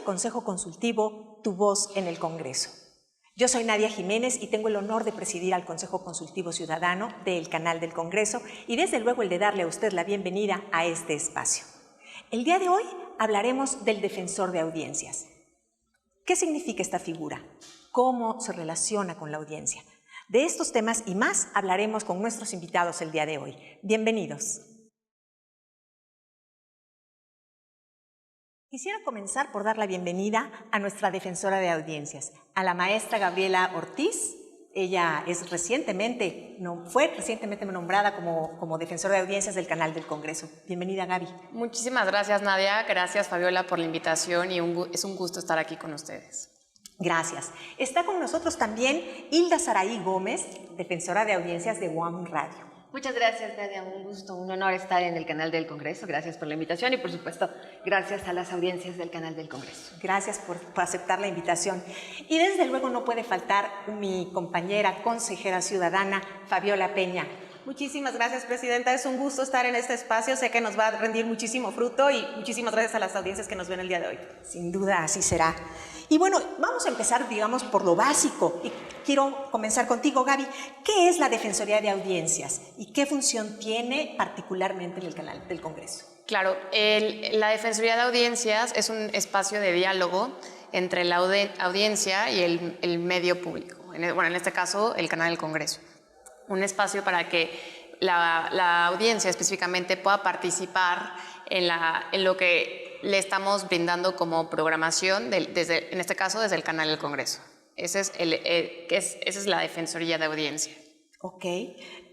Consejo Consultivo Tu Voz en el Congreso. Yo soy Nadia Jiménez y tengo el honor de presidir al Consejo Consultivo Ciudadano del Canal del Congreso y desde luego el de darle a usted la bienvenida a este espacio. El día de hoy hablaremos del defensor de audiencias. ¿Qué significa esta figura? ¿Cómo se relaciona con la audiencia? De estos temas y más hablaremos con nuestros invitados el día de hoy. Bienvenidos. Quisiera comenzar por dar la bienvenida a nuestra defensora de audiencias, a la maestra Gabriela Ortiz. Ella es fue recientemente nombrada como defensora de audiencias del Canal del Congreso. Bienvenida, Gaby. Muchísimas gracias, Nadia. Gracias, Fabiola, por la invitación y es un gusto estar aquí con ustedes. Gracias. Está con nosotros también Hilda Saraí Gómez, defensora de audiencias de UAM Radio. Muchas gracias, Nadia. Un gusto, un honor estar en el Canal del Congreso. Gracias por la invitación y, por supuesto, gracias a las audiencias del Canal del Congreso. Gracias por aceptar la invitación. Y desde luego no puede faltar mi compañera consejera ciudadana, Fabiola Peña. Muchísimas gracias, Presidenta. Es un gusto estar en este espacio. Sé que nos va a rendir muchísimo fruto y muchísimas gracias a las audiencias que nos ven el día de hoy. Sin duda, así será. Y bueno, vamos a empezar, digamos, por lo básico. Y quiero comenzar contigo, Gaby. ¿Qué es la Defensoría de Audiencias y qué función tiene particularmente en el Canal del Congreso? Claro, la Defensoría de Audiencias es un espacio de diálogo entre la audiencia y el medio público. En este caso, el Canal del Congreso. Un espacio para que la audiencia específicamente pueda participar en lo que le estamos brindando como programación, en este caso desde el Canal del Congreso. Esa es la Defensoría de Audiencia. Ok.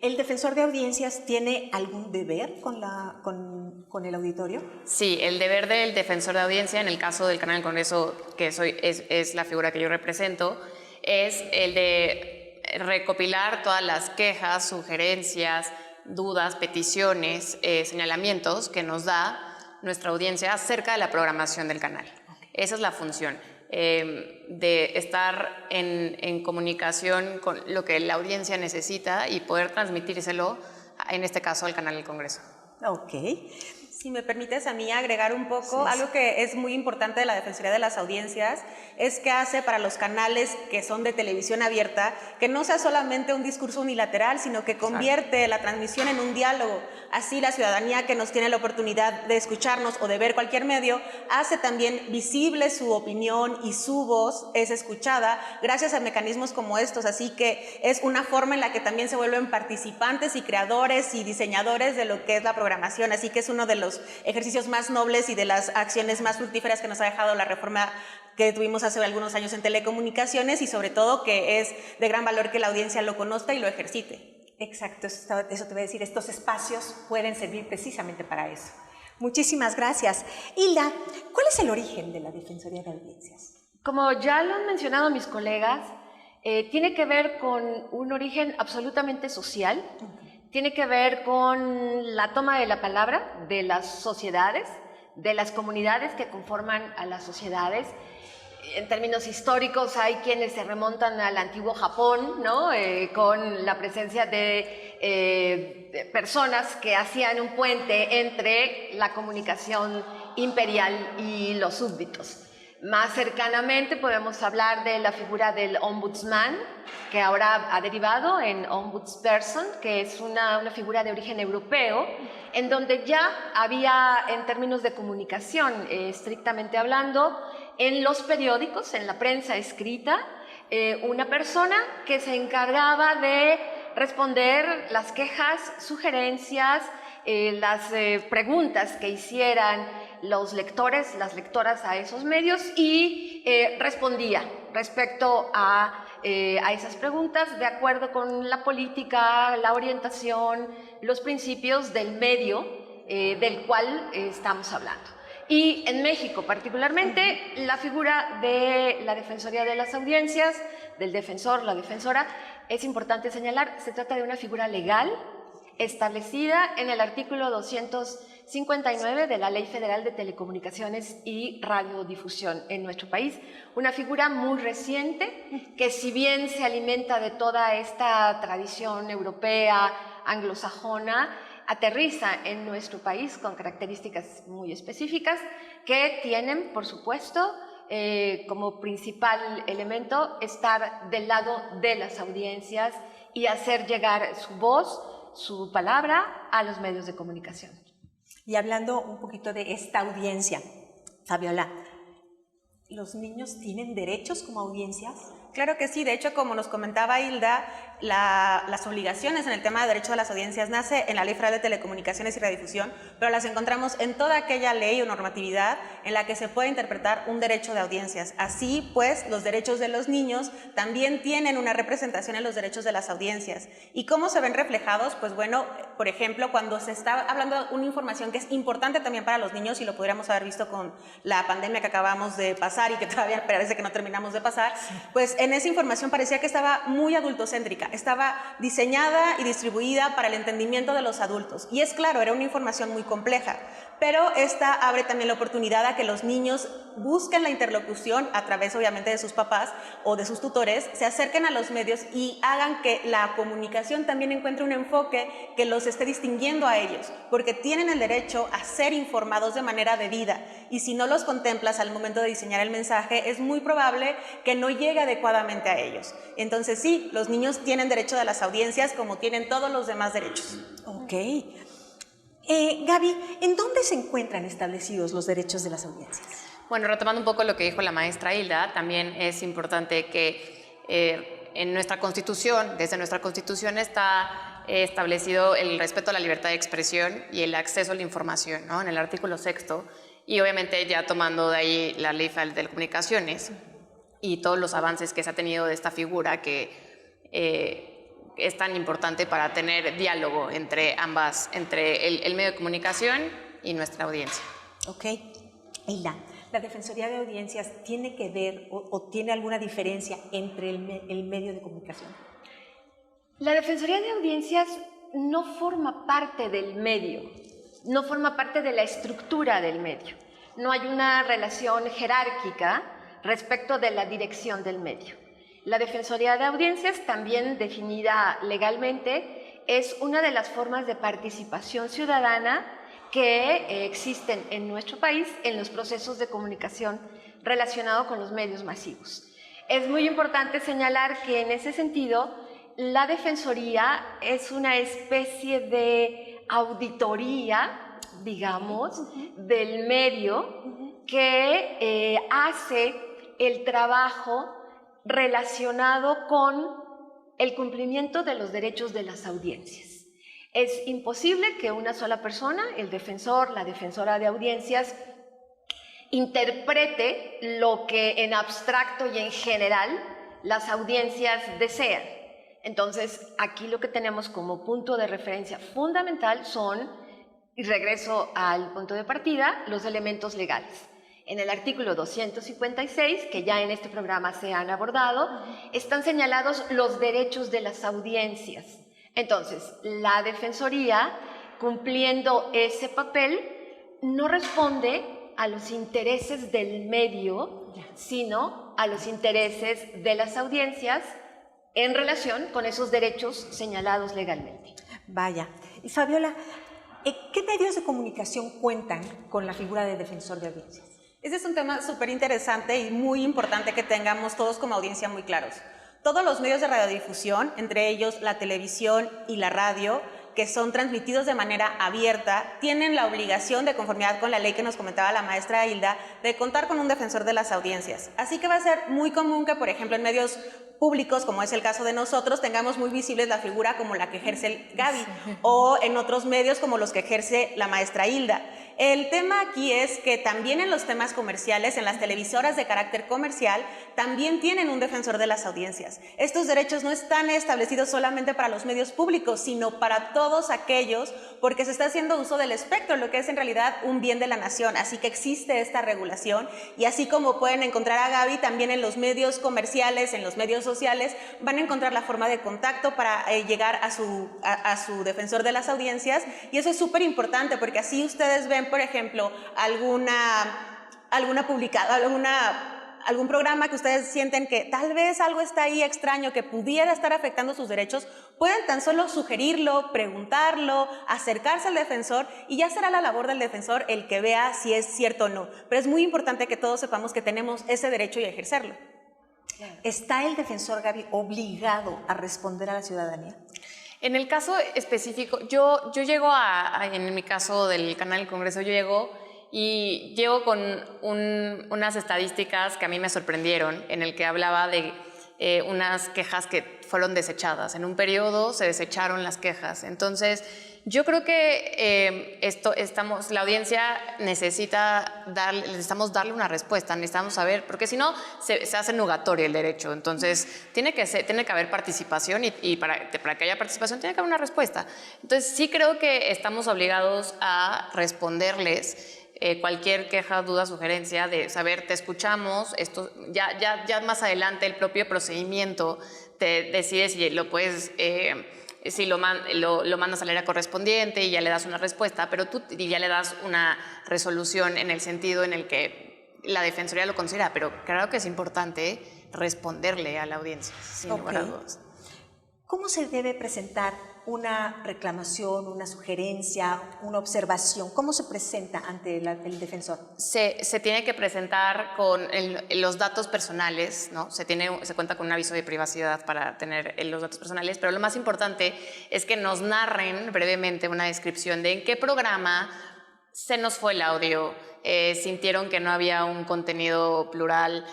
¿El defensor de audiencias tiene algún deber con el auditorio? Sí, el deber del defensor de audiencia, en el caso del Canal del Congreso, que es la figura que yo represento, es el de recopilar todas las quejas, sugerencias, dudas, peticiones, señalamientos que nos da nuestra audiencia acerca de la programación del canal. Okay. Esa es la función, de estar en comunicación con lo que la audiencia necesita y poder transmitírselo, en este caso, al Canal del Congreso. Ok. Si me permites a mí agregar un poco, algo que es muy importante de la Defensoría de las Audiencias es que hace para los canales que son de televisión abierta que no sea solamente un discurso unilateral, sino que convierte la transmisión en un diálogo. Así la ciudadanía que nos tiene la oportunidad de escucharnos o de ver cualquier medio hace también visible su opinión y su voz es escuchada gracias a mecanismos como estos. Así que es una forma en la que también se vuelven participantes y creadores y diseñadores de lo que es la programación. Así que es uno de los ejercicios más nobles y de las acciones más fructíferas que nos ha dejado la reforma que tuvimos hace algunos años en telecomunicaciones y sobre todo que es de gran valor que la audiencia lo conozca y lo ejercite. Exacto, eso te voy a decir, estos espacios pueden servir precisamente para eso. Muchísimas gracias. Hilda, ¿cuál es el origen de la Defensoría de Audiencias? Como ya lo han mencionado mis colegas, tiene que ver con un origen absolutamente social. Tiene que ver con la toma de la palabra de las sociedades, de las comunidades que conforman a las sociedades. En términos históricos hay quienes se remontan al antiguo Japón, ¿no? Con la presencia de personas que hacían un puente entre la comunicación imperial y los súbditos. Más cercanamente podemos hablar de la figura del ombudsman, que ahora ha derivado en ombudsperson, que es una figura de origen europeo, en donde ya había, en términos de comunicación, estrictamente hablando, en los periódicos, en la prensa escrita, una persona que se encargaba de responder las quejas, sugerencias, las preguntas que hicieran los lectores, las lectoras a esos medios y respondía respecto a esas preguntas de acuerdo con la política, la orientación, los principios del medio del cual estamos hablando. Y en México particularmente la figura de la Defensoría de las Audiencias, del defensor, la defensora, es importante señalar, se trata de una figura legal establecida en el artículo 259 de la Ley Federal de Telecomunicaciones y Radiodifusión en nuestro país. Una figura muy reciente que, si bien se alimenta de toda esta tradición europea, anglosajona, aterriza en nuestro país con características muy específicas que tienen, por supuesto, como principal elemento, estar del lado de las audiencias y hacer llegar su voz, su palabra a los medios de comunicación. Y hablando un poquito de esta audiencia, Fabiola, ¿los niños tienen derechos como audiencias? Claro que sí, de hecho, como nos comentaba Hilda, las obligaciones en el tema de derecho a las audiencias nace en la Ley Federal de Telecomunicaciones y Radiodifusión, pero las encontramos en toda aquella ley o normatividad en la que se puede interpretar un derecho de audiencias. Así pues, los derechos de los niños también tienen una representación en los derechos de las audiencias. ¿Y cómo se ven reflejados? Pues bueno, por ejemplo, cuando se está hablando de una información que es importante también para los niños, y lo pudiéramos haber visto con la pandemia que acabamos de pasar y que todavía parece que no terminamos de pasar, pues en esa información parecía que estaba muy adultocéntrica, estaba diseñada y distribuida para el entendimiento de los adultos. Y es claro, era una información muy compleja, pero esta abre también la oportunidad a que los niños busquen la interlocución a través, obviamente, de sus papás o de sus tutores, se acerquen a los medios y hagan que la comunicación también encuentre un enfoque que los esté distinguiendo a ellos, porque tienen el derecho a ser informados de manera debida. Y si no los contemplas al momento de diseñar el mensaje, es muy probable que no llegue adecuadamente a ellos. Entonces sí, los niños tienen derecho a las audiencias como tienen todos los demás derechos. Ok. Gaby, ¿en dónde se encuentran establecidos los derechos de las audiencias? Bueno, retomando un poco lo que dijo la maestra Hilda, también es importante que en nuestra Constitución, desde nuestra Constitución está establecido el respeto a la libertad de expresión y el acceso a la información, ¿no? En el artículo 6º, y obviamente ya tomando de ahí la Ley Federal de Telecomunicaciones y todos los avances que se ha tenido de esta figura que es tan importante para tener diálogo entre ambas, entre el medio de comunicación y nuestra audiencia. Ok. Hilda, ¿la Defensoría de Audiencias tiene que ver o tiene alguna diferencia entre el medio de comunicación? La Defensoría de Audiencias no forma parte del medio, no forma parte de la estructura del medio. No hay una relación jerárquica respecto de la dirección del medio. La Defensoría de Audiencias, también definida legalmente, es una de las formas de participación ciudadana que existen en nuestro país en los procesos de comunicación relacionados con los medios masivos. Es muy importante señalar que en ese sentido la Defensoría es una especie de auditoría, digamos, del medio que hace el trabajo relacionado con el cumplimiento de los derechos de las audiencias. Es imposible que una sola persona, el defensor, la defensora de audiencias, interprete lo que en abstracto y en general las audiencias desean. Entonces, aquí lo que tenemos como punto de referencia fundamental son, y regreso al punto de partida, los elementos legales. En el artículo 256, que ya en este programa se han abordado, están señalados los derechos de las audiencias. Entonces, la Defensoría, cumpliendo ese papel, no responde a los intereses del medio, sino a los intereses de las audiencias en relación con esos derechos señalados legalmente. Vaya. Y Fabiola, ¿qué medios de comunicación cuentan con la figura de defensor de audiencias? Ese es un tema súper interesante y muy importante que tengamos todos como audiencia muy claros. Todos los medios de radiodifusión, entre ellos la televisión y la radio, que son transmitidos de manera abierta, tienen la obligación, de conformidad con la ley que nos comentaba la maestra Hilda, de contar con un defensor de las audiencias. Así que va a ser muy común que, por ejemplo, en medios públicos, como es el caso de nosotros, tengamos muy visibles la figura como la que ejerce Gaby, o en otros medios como los que ejerce la maestra Hilda. El tema aquí es que también en los temas comerciales, en las televisoras de carácter comercial, también tienen un defensor de las audiencias. Estos derechos no están establecidos solamente para los medios públicos, sino para todos aquellos, porque se está haciendo uso del espectro, lo que es en realidad un bien de la nación. Así que existe esta regulación, y así como pueden encontrar a Gaby, también en los medios comerciales, en los medios sociales, van a encontrar la forma de contacto para llegar a su defensor de las audiencias, y eso es súper importante, porque así ustedes ven, por ejemplo, alguna algún programa que ustedes sienten que tal vez algo está ahí extraño que pudiera estar afectando sus derechos, pueden tan solo sugerirlo, preguntarlo, acercarse al defensor y ya será la labor del defensor el que vea si es cierto o no. Pero es muy importante que todos sepamos que tenemos ese derecho y ejercerlo. ¿Está el defensor, Gaby, obligado a responder a la ciudadanía? En el caso específico, yo llego en mi caso del canal del Congreso, yo llego con unas estadísticas que a mí me sorprendieron, en el que hablaba de unas quejas que fueron desechadas. En un periodo se desecharon las quejas. Entonces, yo creo que la audiencia necesitamos darle una respuesta, necesitamos saber, porque si no, se hace nugatorio el derecho. Entonces, tiene que haber participación y para que haya participación tiene que haber una respuesta. Entonces, sí creo que estamos obligados a responderles cualquier queja, duda, sugerencia, de saber, te escuchamos, esto ya más adelante el propio procedimiento te decide si lo puedes, si lo mandas al área correspondiente y ya le das una respuesta, pero tú ya le das una resolución en el sentido en el que la Defensoría lo considera, pero claro que es importante responderle a la audiencia, sin lugar a dudas. ¿Cómo se debe presentar una reclamación, una sugerencia, una observación? ¿Cómo se presenta ante el defensor? Se tiene que presentar con los datos personales, ¿no? Se cuenta con un aviso de privacidad para tener los datos personales, pero lo más importante es que nos narren brevemente una descripción de en qué programa se nos fue el audio, sintieron que no había un contenido plural,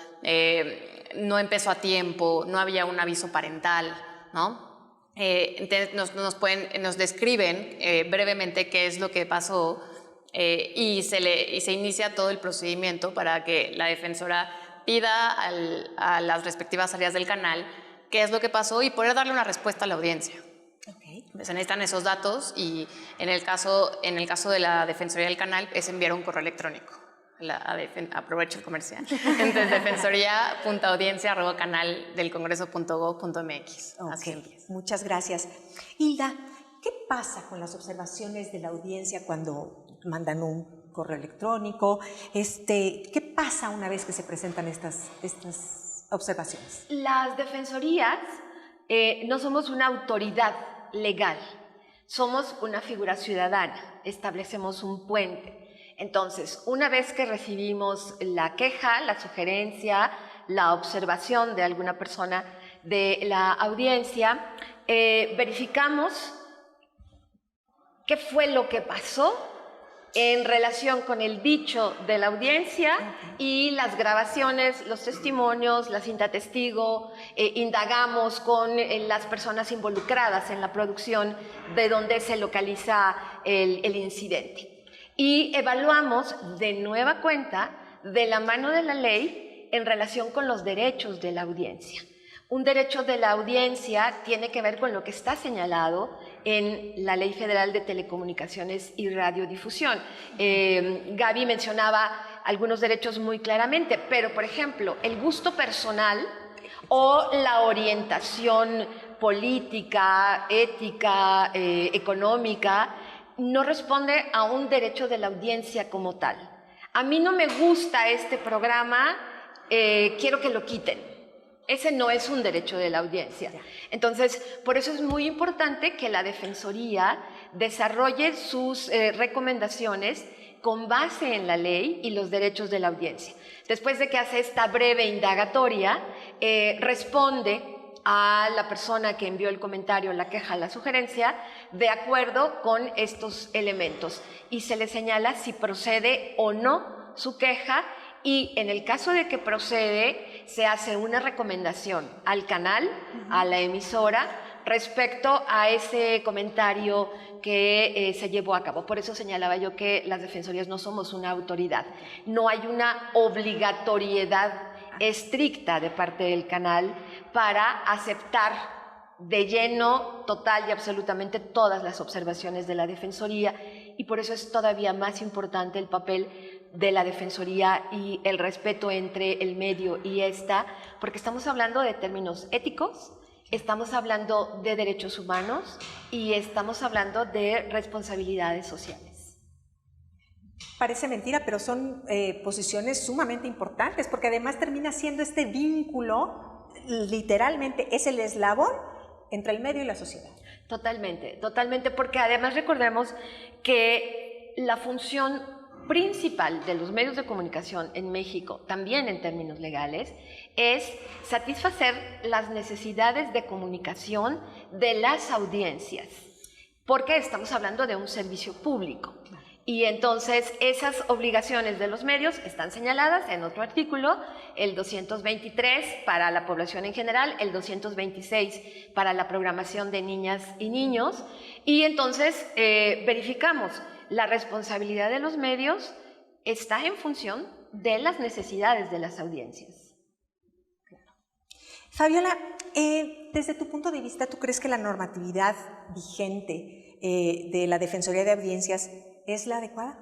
no empezó a tiempo, no había un aviso parental, ¿no? Entonces nos describen brevemente qué es lo que pasó y se inicia todo el procedimiento para que la defensora pida a las respectivas áreas del canal qué es lo que pasó y poder darle una respuesta a la audiencia. Se necesitan esos datos y en el caso de la Defensoría del Canal es enviar un correo electrónico. Aprovecho el comercial. Entonces, defensoría.audiencia@canaldelcongreso.gov.mx. Así empieza. Muchas gracias. Hilda, ¿qué pasa con las observaciones de la audiencia cuando mandan un correo electrónico? ¿Qué pasa una vez que se presentan estas observaciones? Las defensorías no somos una autoridad legal, somos una figura ciudadana, establecemos un puente. Entonces, una vez que recibimos la queja, la sugerencia, la observación de alguna persona de la audiencia, verificamos qué fue lo que pasó en relación con el dicho de la audiencia y las grabaciones, los testimonios, la cinta testigo, indagamos con las personas involucradas en la producción de donde se localiza el incidente. Y evaluamos de nueva cuenta, de la mano de la ley, en relación con los derechos de la audiencia. Un derecho de la audiencia tiene que ver con lo que está señalado en la Ley Federal de Telecomunicaciones y Radiodifusión. Gaby mencionaba algunos derechos muy claramente, pero, por ejemplo, el gusto personal o la orientación política, ética, económica, no responde a un derecho de la audiencia como tal. A mí no me gusta este programa, quiero que lo quiten. Ese no es un derecho de la audiencia. Entonces, por eso es muy importante que la Defensoría desarrolle sus recomendaciones con base en la ley y los derechos de la audiencia. Después de que hace esta breve indagatoria, responde a la persona que envió el comentario, la queja, la sugerencia, de acuerdo con estos elementos. Y se le señala si procede o no su queja y en el caso de que procede, se hace una recomendación al canal, a la emisora, respecto a ese comentario que se llevó a cabo. Por eso señalaba yo que las defensorías no somos una autoridad. No hay una obligatoriedad estricta de parte del canal para aceptar de lleno, total y absolutamente todas las observaciones de la Defensoría, y por eso es todavía más importante el papel de la Defensoría y el respeto entre el medio y esta, porque estamos hablando de términos éticos, estamos hablando de derechos humanos y estamos hablando de responsabilidades sociales. Parece mentira, pero son posiciones sumamente importantes, porque además termina siendo este vínculo, literalmente es el eslabón entre el medio y la sociedad. Totalmente, totalmente, porque además recordemos que la función principal de los medios de comunicación en México, también en términos legales, es satisfacer las necesidades de comunicación de las audiencias, porque estamos hablando de un servicio público. Y entonces esas obligaciones de los medios están señaladas en otro artículo, el 223 para la población en general, el 226 para la programación de niñas y niños, y entonces verificamos la responsabilidad de los medios está en función de las necesidades de las audiencias. Fabiola, desde tu punto de vista, ¿tú crees que la normatividad vigente de la Defensoría de Audiencias es la adecuada?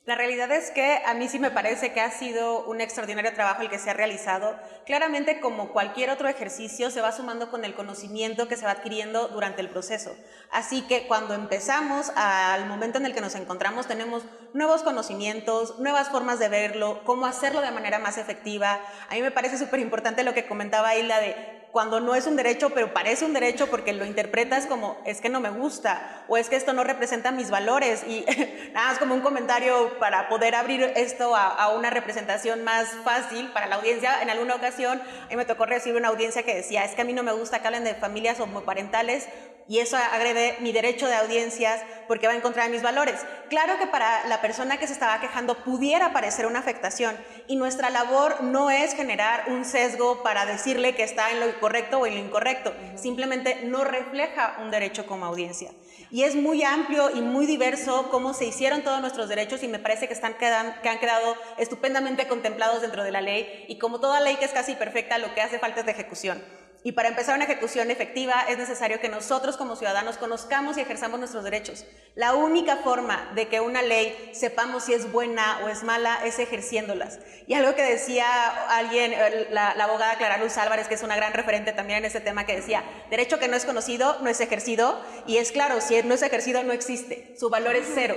La realidad es que a mí sí me parece que ha sido un extraordinario trabajo el que se ha realizado. Claramente, como cualquier otro ejercicio, se va sumando con el conocimiento que se va adquiriendo durante el proceso. Así que cuando empezamos, al momento en el que nos encontramos, tenemos nuevos conocimientos, nuevas formas de verlo, cómo hacerlo de manera más efectiva. A mí me parece súper importante lo que comentaba Hilda de cuando no es un derecho, pero parece un derecho porque lo interpretas como es que no me gusta o es que esto no representa mis valores y nada más como un comentario para poder abrir esto a una representación más fácil para la audiencia. En alguna ocasión a mí me tocó recibir una audiencia que decía es que a mí no me gusta que hablen de familias homoparentales y eso agrede mi derecho de audiencias porque va en contra de mis valores. Claro que para la persona que se estaba quejando pudiera parecer una afectación y nuestra labor no es generar un sesgo para decirle que está en lo correcto o en lo incorrecto, simplemente no refleja un derecho como audiencia. Y es muy amplio y muy diverso cómo se hicieron todos nuestros derechos y me parece que han quedado estupendamente contemplados dentro de la ley y como toda ley que es casi perfecta, lo que hace falta es de ejecución. Y para empezar una ejecución efectiva es necesario que nosotros como ciudadanos conozcamos y ejerzamos nuestros derechos. La única forma de que una ley sepamos si es buena o es mala es ejerciéndolas. Y algo que decía alguien, la abogada Clara Luz Álvarez, que es una gran referente también en este tema, que decía, derecho que no es conocido no es ejercido, y es claro, si no es ejercido no existe, su valor es cero.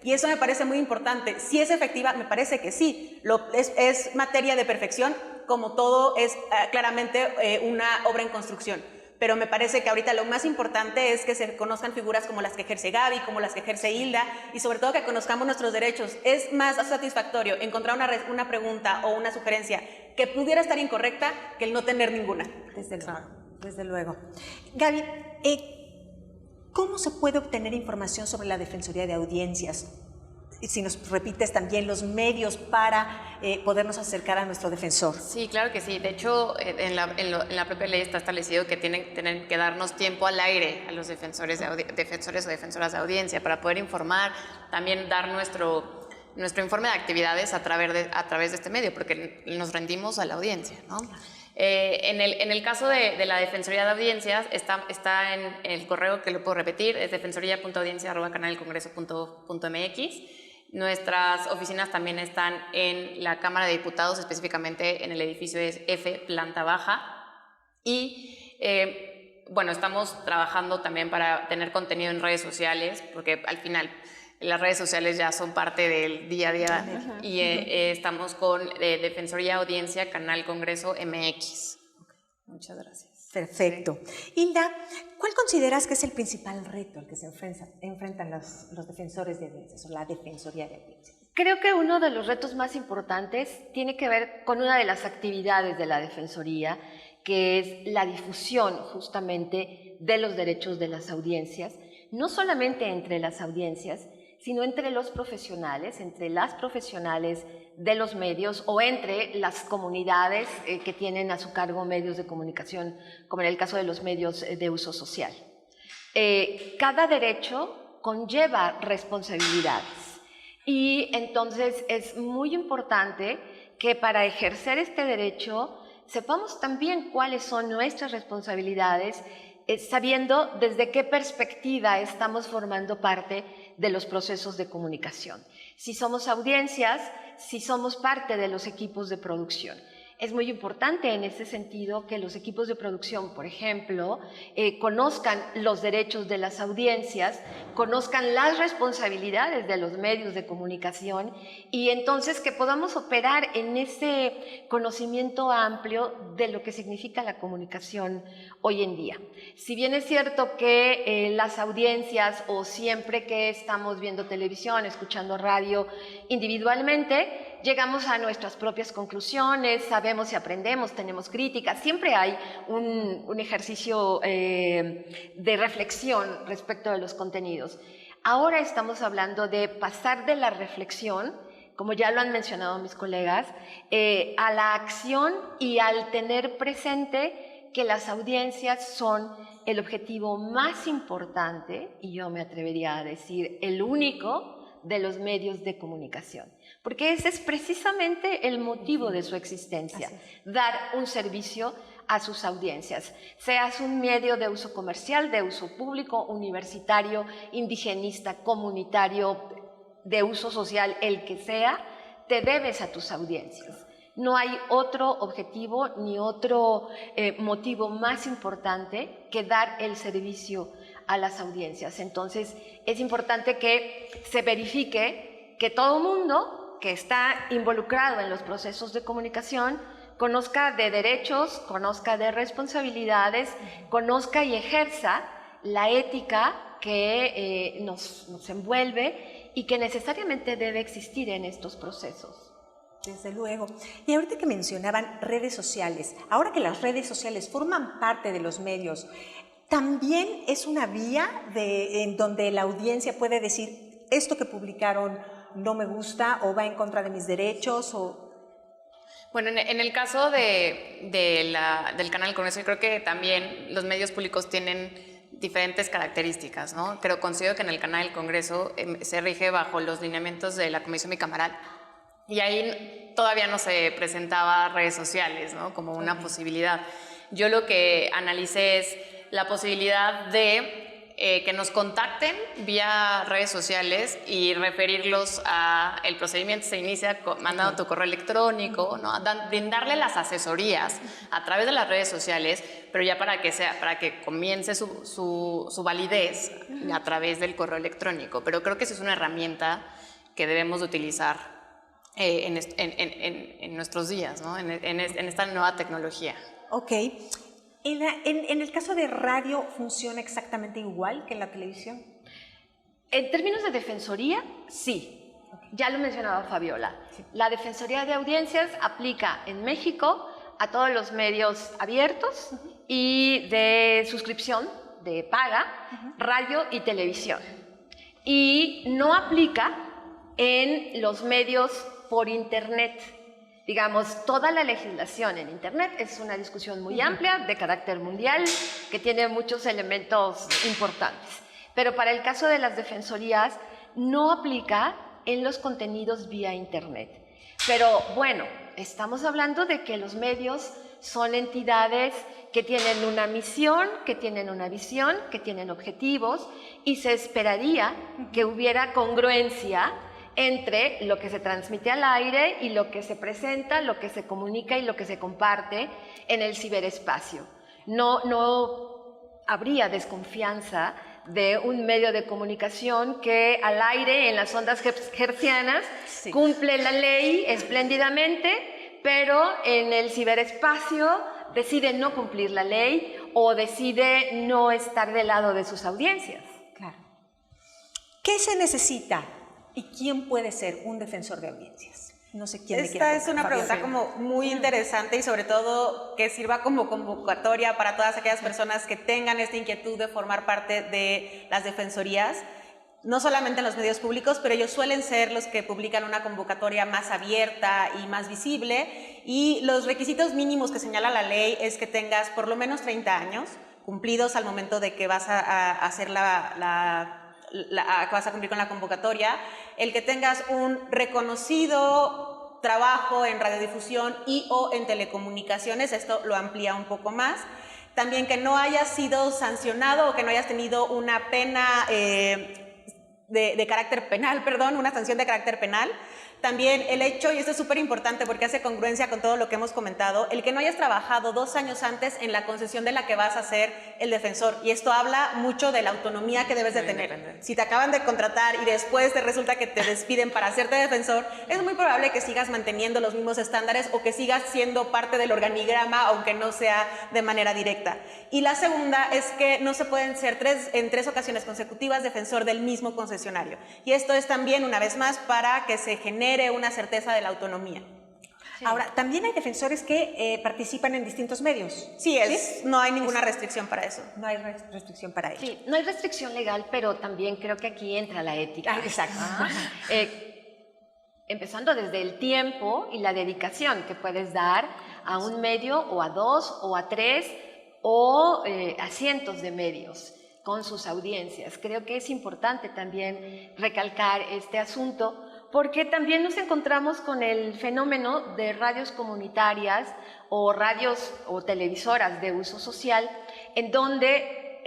Y eso me parece muy importante. Si es efectiva, me parece que sí, es materia de perfección, como todo es claramente una obra en construcción. Pero me parece que ahorita lo más importante es que se conozcan figuras como las que ejerce Gaby, como las que ejerce Hilda, y sobre todo que conozcamos nuestros derechos. Es más satisfactorio encontrar una pregunta o una sugerencia que pudiera estar incorrecta que el no tener ninguna. Desde luego, desde luego. Gaby, ¿cómo se puede obtener información sobre la Defensoría de Audiencias? Si nos repites también los medios para podernos acercar a nuestro defensor. Sí, claro que sí. De hecho, en la propia ley está establecido que tienen que darnos tiempo al aire a los defensores o defensoras de audiencia para poder informar, también dar nuestro informe de actividades a través de este medio, porque nos rendimos a la audiencia, ¿no? En el caso de la Defensoría de Audiencias, está en el correo que lo puedo repetir, es defensoría.audiencia@canaldelcongreso.mx. Nuestras oficinas también están en la Cámara de Diputados, específicamente en el edificio F, planta baja. Y bueno, estamos trabajando también para tener contenido en redes sociales, porque al final las redes sociales ya son parte del día a día. Y estamos con Defensoría Audiencia, Canal Congreso MX. Muchas gracias. Perfecto. Sí. Hilda, ¿cuál consideras que es el principal reto al que se enfrentan los defensores de audiencias o la Defensoría de Audiencias? Creo que uno de los retos más importantes tiene que ver con una de las actividades de la Defensoría, que es la difusión justamente de los derechos de las audiencias, no solamente entre las audiencias, sino entre los profesionales, entre las profesionales de los medios o entre las comunidades que tienen a su cargo medios de comunicación, como en el caso de los medios de uso social. Cada derecho conlleva responsabilidades y entonces es muy importante que para ejercer este derecho sepamos también cuáles son nuestras responsabilidades, sabiendo desde qué perspectiva estamos formando parte de los procesos de comunicación. Si somos audiencias, si somos parte de los equipos de producción. Es muy importante en ese sentido que los equipos de producción, por ejemplo, conozcan los derechos de las audiencias, conozcan las responsabilidades de los medios de comunicación y entonces que podamos operar en ese conocimiento amplio de lo que significa la comunicación hoy en día. Si bien es cierto que las audiencias o siempre que estamos viendo televisión, escuchando radio individualmente, llegamos a nuestras propias conclusiones, sabemos y aprendemos, tenemos críticas, siempre hay un ejercicio de reflexión respecto de los contenidos. Ahora estamos hablando de pasar de la reflexión, como ya lo han mencionado mis colegas, a la acción y al tener presente que las audiencias son el objetivo más importante, y yo me atrevería a decir el único, de los medios de comunicación. Porque ese es precisamente el motivo de su existencia, dar un servicio a sus audiencias, seas un medio de uso comercial, de uso público, universitario, indigenista, comunitario, de uso social, el que sea, te debes a tus audiencias. No hay otro objetivo ni otro motivo más importante que dar el servicio a las audiencias. Entonces, es importante que se verifique que todo mundo que está involucrado en los procesos de comunicación conozca de derechos, conozca de responsabilidades, conozca y ejerza la ética que nos envuelve y que necesariamente debe existir en estos procesos. Desde luego. Y ahorita que mencionaban redes sociales, ahora que las redes sociales forman parte de los medios, también es una vía en donde la audiencia puede decir esto que publicaron no me gusta o va en contra de mis derechos o... Bueno, en el caso del Canal del Congreso, yo creo que también los medios públicos tienen diferentes características, ¿no? Pero considero que en el Canal del Congreso se rige bajo los lineamientos de la Comisión Bicameral y ahí todavía no se presentaba redes sociales, ¿no? Como una posibilidad. Yo lo que analicé es la posibilidad de que nos contacten vía redes sociales y referirlos a el procedimiento. Se inicia mandando tu correo electrónico, ¿no? Brindarle las asesorías a través de las redes sociales, pero ya para que comience su validez a través del correo electrónico. Pero creo que esa es una herramienta que debemos de utilizar en nuestros días, ¿no? en esta nueva tecnología. Ok. ¿En el caso de radio funciona exactamente igual que en la televisión? En términos de defensoría, sí. Ya lo mencionaba Fabiola. Sí. La Defensoría de Audiencias aplica en México a todos los medios abiertos y de suscripción, de paga, radio y televisión. Y no aplica en los medios por Internet. Digamos, toda la legislación en Internet es una discusión muy amplia, de carácter mundial, que tiene muchos elementos importantes. Pero para el caso de las defensorías, no aplica en los contenidos vía Internet. Pero bueno, estamos hablando de que los medios son entidades que tienen una misión, que tienen una visión, que tienen objetivos, y se esperaría que hubiera congruencia entre lo que se transmite al aire y lo que se presenta, lo que se comunica y lo que se comparte en el ciberespacio. No habría desconfianza de un medio de comunicación que al aire, en las ondas hertzianas, cumple la ley espléndidamente, pero en el ciberespacio decide no cumplir la ley o decide no estar del lado de sus audiencias. Claro. ¿Qué se necesita? ¿Y quién puede ser un defensor de audiencias? No sé quién. Esta es una pregunta como muy interesante y sobre todo que sirva como convocatoria para todas aquellas personas que tengan esta inquietud de formar parte de las defensorías, no solamente en los medios públicos, pero ellos suelen ser los que publican una convocatoria más abierta y más visible, y los requisitos mínimos que señala la ley es que tengas por lo menos 30 años cumplidos al momento de que vas a hacer que vas a cumplir con la convocatoria, el que tengas un reconocido trabajo en radiodifusión y o en telecomunicaciones, esto lo amplía un poco más, también que no hayas sido sancionado o que no hayas tenido una pena de carácter penal, perdón, una sanción de carácter penal. También el hecho, y esto es súper importante porque hace congruencia con todo lo que hemos comentado, el que no hayas trabajado 2 años antes en la concesión de la que vas a ser el defensor. Y esto habla mucho de la autonomía que debes de tener. Si te acaban de contratar y después te resulta que te despiden para hacerte defensor, es muy probable que sigas manteniendo los mismos estándares o que sigas siendo parte del organigrama, aunque no sea de manera directa. Y la segunda es que no se pueden ser en 3 ocasiones consecutivas defensor del mismo concesionario. Y esto es también, una vez más, para que se genere una certeza de la autonomía. Sí. Ahora, también hay defensores que participan en distintos medios. Sí, no hay ninguna restricción para eso. No hay restricción para ello. Sí, no hay restricción legal, pero también creo que aquí entra la ética. Exacto. Empezando desde el tiempo y la dedicación que puedes dar a un medio o a 2 o a 3 o a cientos de medios con sus audiencias. Creo que es importante también recalcar este asunto porque también nos encontramos con el fenómeno de radios comunitarias o radios o televisoras de uso social, en donde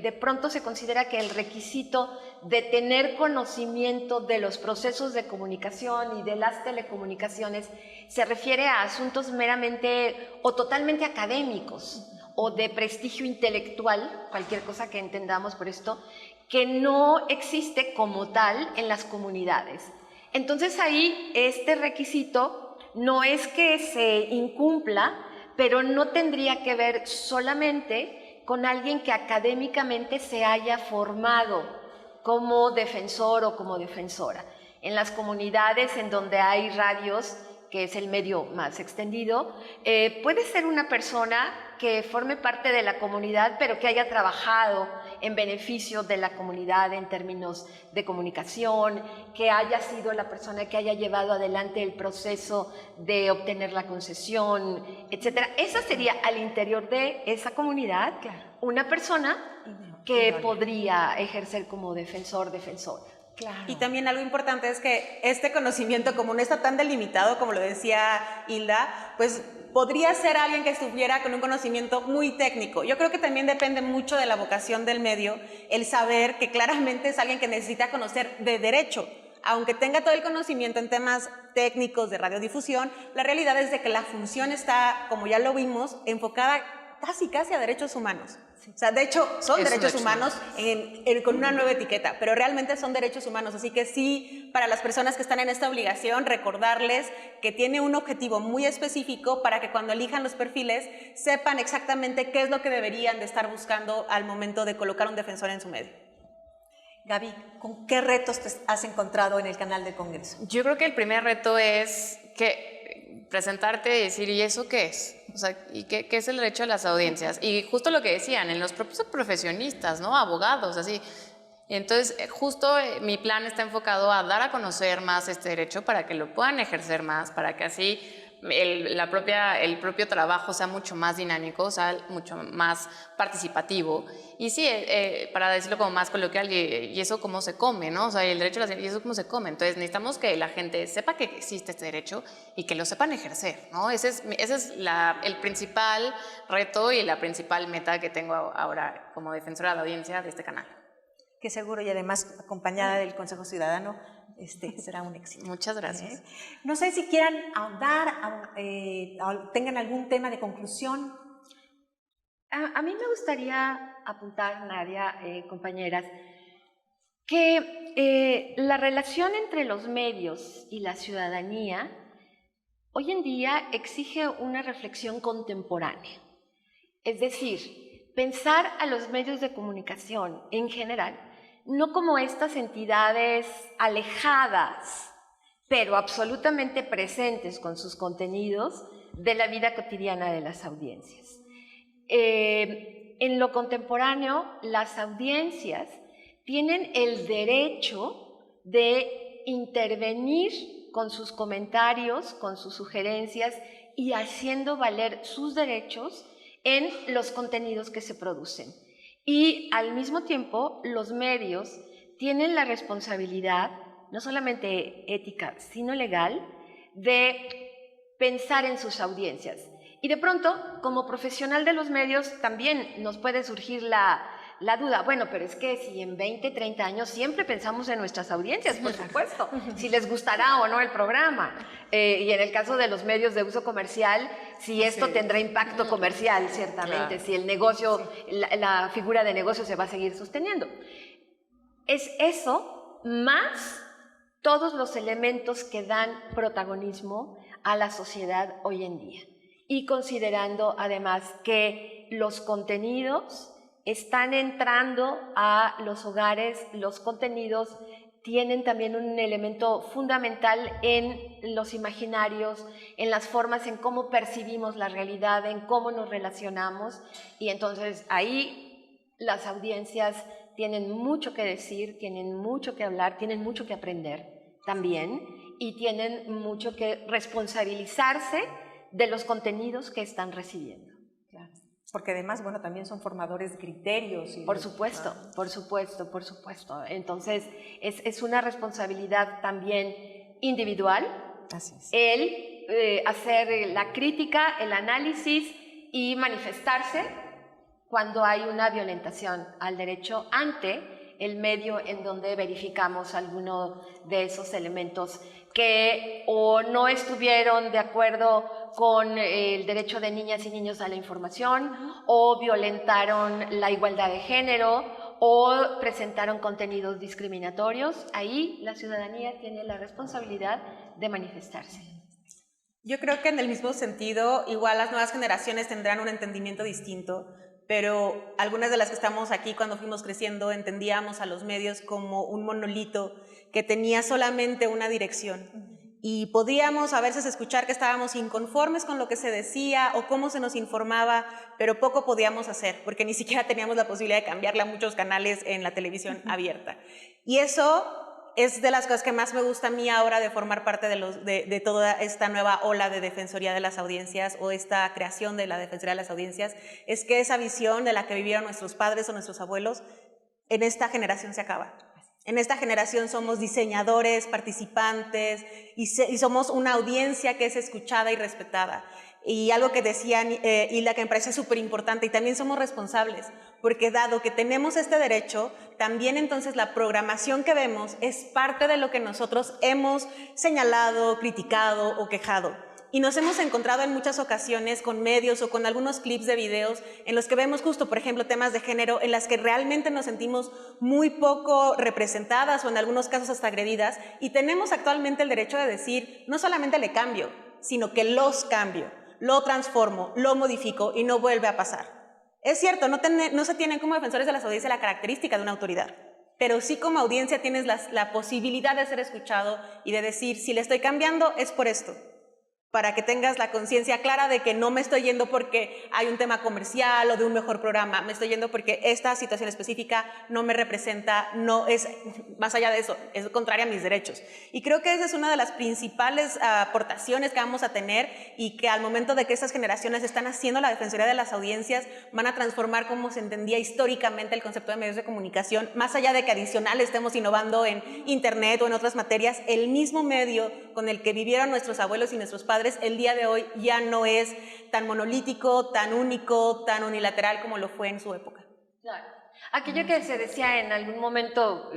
de pronto se considera que el requisito de tener conocimiento de los procesos de comunicación y de las telecomunicaciones se refiere a asuntos meramente o totalmente académicos o de prestigio intelectual, cualquier cosa que entendamos por esto, que no existe como tal en las comunidades. Entonces ahí este requisito no es que se incumpla, pero no tendría que ver solamente con alguien que académicamente se haya formado como defensor o como defensora. En las comunidades en donde hay radios, que es el medio más extendido, puede ser una persona que forme parte de la comunidad, pero que haya trabajado en beneficio de la comunidad en términos de comunicación, que haya sido la persona que haya llevado adelante el proceso de obtener la concesión, etc. Esa sería al interior de esa comunidad una persona que podría ejercer como defensor, defensora. Claro. Y también algo importante es que este conocimiento, como no está tan delimitado, como lo decía Hilda, pues podría ser alguien que estuviera con un conocimiento muy técnico. Yo creo que también depende mucho de la vocación del medio, el saber que claramente es alguien que necesita conocer de derecho. Aunque tenga todo el conocimiento en temas técnicos de radiodifusión, la realidad es de que la función está, como ya lo vimos, enfocada casi a derechos humanos. O sea, de hecho, son derechos humanos con una nueva etiqueta, pero realmente son derechos humanos. Así que sí, para las personas que están en esta obligación, recordarles que tiene un objetivo muy específico para que cuando elijan los perfiles sepan exactamente qué es lo que deberían de estar buscando al momento de colocar un defensor en su medio. Gaby, ¿con qué retos te has encontrado en el canal del Congreso? Yo creo que el primer reto es que presentarte y decir, ¿y eso qué es? O sea, ¿y qué es el derecho a las audiencias? Y justo lo que decían, en los propios profesionistas, ¿no? Abogados, así. Y entonces, justo mi plan está enfocado a dar a conocer más este derecho para que lo puedan ejercer más, para que así el propio trabajo sea mucho más dinámico, o sea, mucho más participativo. Y sí, para decirlo como más coloquial, y eso cómo se come, ¿no? O sea, el derecho a la ciencia, y eso cómo se come. Entonces, necesitamos que la gente sepa que existe este derecho y que lo sepan ejercer, ¿no? Ese es el principal reto y la principal meta que tengo ahora como defensora de la audiencia de este canal. Que seguro, y además acompañada del Consejo Ciudadano, será un éxito. Muchas gracias. No sé si quieran ahondar, tengan algún tema de conclusión. A mí me gustaría apuntar, Nadia, compañeras, que la relación entre los medios y la ciudadanía hoy en día exige una reflexión contemporánea. Es decir, pensar a los medios de comunicación en general no como estas entidades alejadas, pero absolutamente presentes con sus contenidos de la vida cotidiana de las audiencias. En lo contemporáneo, las audiencias tienen el derecho de intervenir con sus comentarios, con sus sugerencias y haciendo valer sus derechos en los contenidos que se producen. Y al mismo tiempo, los medios tienen la responsabilidad, no solamente ética, sino legal, de pensar en sus audiencias. Y de pronto, como profesional de los medios, también nos puede surgir la la duda. Bueno, pero es que si en 20, 30 años siempre pensamos en nuestras audiencias, por supuesto, si les gustará o no el programa. Y en el caso de los medios de uso comercial, si esto tendrá impacto comercial, ciertamente, si el negocio, la figura de negocio se va a seguir sosteniendo. Es eso más todos los elementos que dan protagonismo a la sociedad hoy en día. Y considerando además que los contenidos están entrando a los hogares, los contenidos tienen también un elemento fundamental en los imaginarios, en las formas en cómo percibimos la realidad, en cómo nos relacionamos, y entonces ahí las audiencias tienen mucho que decir, tienen mucho que hablar, tienen mucho que aprender también, y tienen mucho que responsabilizarse de los contenidos que están recibiendo. Porque además, bueno, también son formadores de criterios. Por supuesto, por supuesto, por supuesto. Entonces, es una responsabilidad también individual. Así es. El hacer la crítica, el análisis y manifestarse cuando hay una violentación al derecho ante el medio en donde verificamos alguno de esos elementos que o no estuvieron de acuerdo con el derecho de niñas y niños a la información, o violentaron la igualdad de género, o presentaron contenidos discriminatorios. Ahí la ciudadanía tiene la responsabilidad de manifestarse. Yo creo que en el mismo sentido, igual las nuevas generaciones tendrán un entendimiento distinto, pero algunas de las que estamos aquí cuando fuimos creciendo entendíamos a los medios como un monolito que tenía solamente una dirección. Y podíamos a veces escuchar que estábamos inconformes con lo que se decía o cómo se nos informaba, pero poco podíamos hacer, porque ni siquiera teníamos la posibilidad de cambiarle a muchos canales en la televisión abierta. Y eso es de las cosas que más me gusta a mí ahora de formar parte de toda esta nueva ola de Defensoría de las Audiencias, o esta creación de la Defensoría de las Audiencias, es que esa visión de la que vivieron nuestros padres o nuestros abuelos, en esta generación se acaba. En esta generación somos diseñadores, participantes, y somos una audiencia que es escuchada y respetada. Y algo que decía Hilda, que me parece súper importante, y también somos responsables, porque dado que tenemos este derecho, también entonces la programación que vemos es parte de lo que nosotros hemos señalado, criticado o quejado. Y nos hemos encontrado en muchas ocasiones con medios o con algunos clips de videos en los que vemos justo, por ejemplo, temas de género en las que realmente nos sentimos muy poco representadas o en algunos casos hasta agredidas, y tenemos actualmente el derecho de decir, no solamente le cambio, sino que los cambio, lo transformo, lo modifico y no vuelve a pasar. Es cierto, no se tienen como defensores de las audiencias la característica de una autoridad, pero sí como audiencia tienes la posibilidad de ser escuchado y de decir, si le estoy cambiando es por esto, para que tengas la conciencia clara de que no me estoy yendo porque hay un tema comercial o de un mejor programa, me estoy yendo porque esta situación específica no me representa, no es, más allá de eso, es contraria a mis derechos. Y creo que esa es una de las principales aportaciones que vamos a tener, y que al momento de que estas generaciones están haciendo la Defensoría de las Audiencias, van a transformar cómo se entendía históricamente el concepto de medios de comunicación, más allá de que adicional estemos innovando en internet o en otras materias, el mismo medio con el que vivieron nuestros abuelos y nuestros padres el día de hoy ya no es tan monolítico, tan único, tan unilateral como lo fue en su época. Claro. Aquello que se decía en algún momento,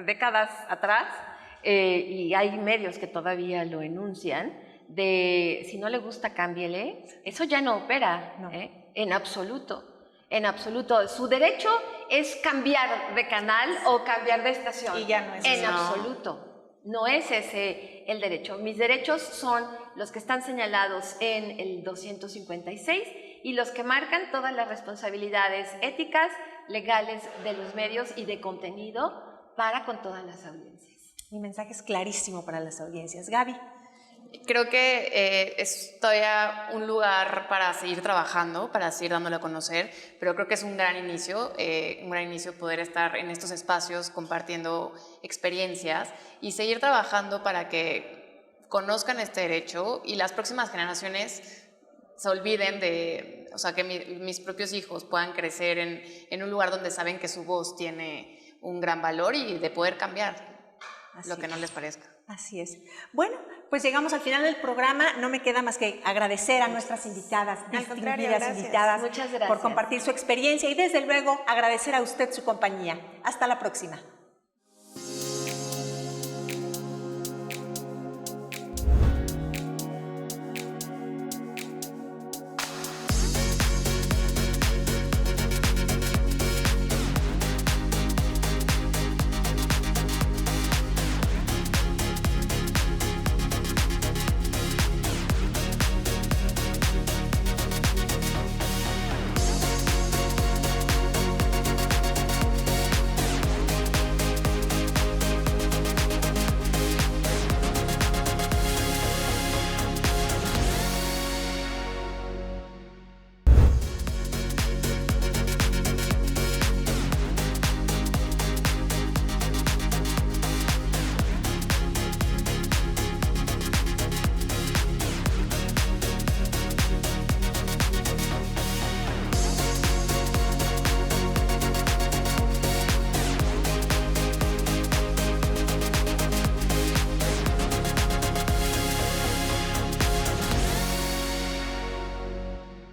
décadas atrás, y hay medios que todavía lo enuncian, de si no le gusta, cámbiele, eso ya no opera, no. En absoluto. En absoluto. Su derecho es cambiar de canal o cambiar de estación. Y ya no es en absoluto. No es ese el derecho. Mis derechos son los que están señalados en el 256 y los que marcan todas las responsabilidades éticas, legales de los medios y de contenido para con todas las audiencias. Mi mensaje es clarísimo para las audiencias. Gaby. Creo que es todavía un lugar para seguir trabajando, para seguir dándolo a conocer, pero creo que es un gran inicio poder estar en estos espacios compartiendo experiencias y seguir trabajando para que conozcan este derecho y las próximas generaciones se olviden de, o sea, que mis propios hijos puedan crecer en un lugar donde saben que su voz tiene un gran valor y de poder cambiar lo que no les parezca. Así es. Bueno, pues llegamos al final del programa. No me queda más que agradecer a nuestras invitadas, distinguidas gracias. invitadas, Muchas gracias. por compartir su experiencia y desde luego agradecer a usted su compañía. Hasta la próxima.